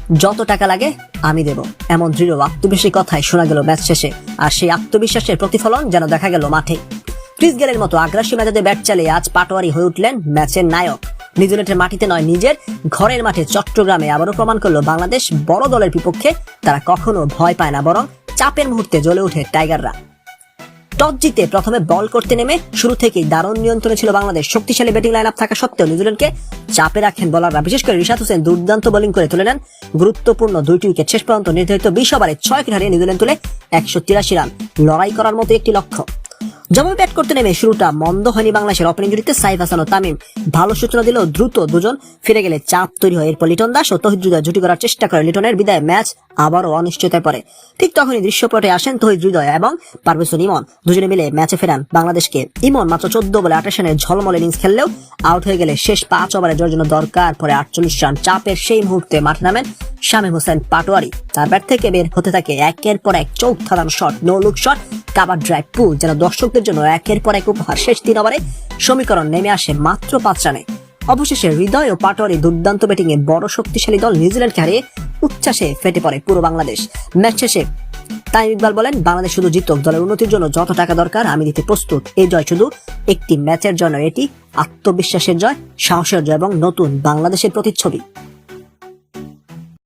যত টাকা লাগে আমি দেব, এমন দৃঢ় আত্মবিশ্বাসী কথাই শোনা গেল ম্যাচ শেষে। আর সেই আত্মবিশ্বাসের প্রতিফলন যেন দেখা গেল মাঠে। ক্রিস গেলের মতো আগ্রাসী মেজাজে ব্যাট চালিয়ে আজ পাটোয়ারি হয়ে উঠলেন ম্যাচের নায়ক। নিউজিল্যান্ডের মাটিতে নয়, নিজের ঘরের মাঠে চট্টগ্রামে আবারও প্রমাণ করলো বাংলাদেশ বড় দলের বিপক্ষে তারা কখনো ভয় পায় না, বরং চাপের মুহূর্তে জ্বলে ওঠে টাইগাররা। টস জিতে প্রথমে বল করতে নেমে শুরু থেকেই দারুণ নিয়ন্ত্রণে ছিল বাংলাদেশ। শক্তিশালী ব্যাটিং লাইন আপ থাকা সত্ত্বেও নিউজিল্যান্ডকে চাপে রাখেন বোলাররা। বিশেষ করে রিশাদ হোসেন দুর্দান্ত বোলিং করে তুলে নেন গুরুত্বপূর্ণ 2টি উইকেট। শেষ পর্যন্ত নির্ধারিত 20 ওভারে 6 উইকেট হারিয়ে নিউজিল্যান্ড তুলে 183 রান, লড়াই করার মতো একটি লক্ষ্য। জবাবে ব্যাট করতে নেমে শুরুটা মন্দ হয়নি বাংলাদেশের। ওপেনিং জুটিতে সাইফ হাসান ও তামিম ভালো সূচনা দিলেও দ্রুত দুজন ফিরে গেলে চাপ তৈরি হয়। এরপর লিটন দাস ও তহিদ হৃদয় জুটি করার চেষ্টা করে। লিটনের বিদায় ম্যাচ আবারও অনিশ্চয়তায় পড়ে। ঠিক তখনই দৃশ্যপটে আসেন তহিদ হৃদয় এবং পারভেজ হোসেন ইমন। দুজনে মিলে ম্যাচে ফেরান বাংলাদেশকে। ইমন মাত্র 14 বলে 28 রানের ঝলমলে ইনিংস খেললেও আউট হয়ে গেলে শেষ 5 ওভারে যার জন্য দরকার পরে 48 রান। চাপের সেই মুহূর্তে মাঠে নামেন শামীম হোসেন পাটোয়ারি। তার ব্যাট থেকে বের হতে থাকে একের পর এক চৌথাদান shot, no look shot, cover drive, pull, যেন দর্শকদের জন্য একের পর এক উপহার। শেষ 3 ওভারে সমীকরণ নেমে আসে মাত্র 5 রানে। অবশেষে হৃদয় ও পাটোয়ারি দুর্দান্ত ব্যাটিং এ বড় শক্তিশালী দল নিউজিল্যান্ডকে হারিয়ে উচ্ছ্বাসে ফেটে পড়ে পুরো বাংলাদেশ। ম্যাচ শেষে তামিম ইকবাল বলেন, বাংলাদেশ শুধু জিতুক, দলের উন্নতির জন্য যত টাকা দরকার আমি দিতে প্রস্তুত। এই জয় শুধু একটি ম্যাচের জন্য, এটি আত্মবিশ্বাসের জয়, সাহসের জয় এবং নতুন বাংলাদেশের প্রতিচ্ছবি।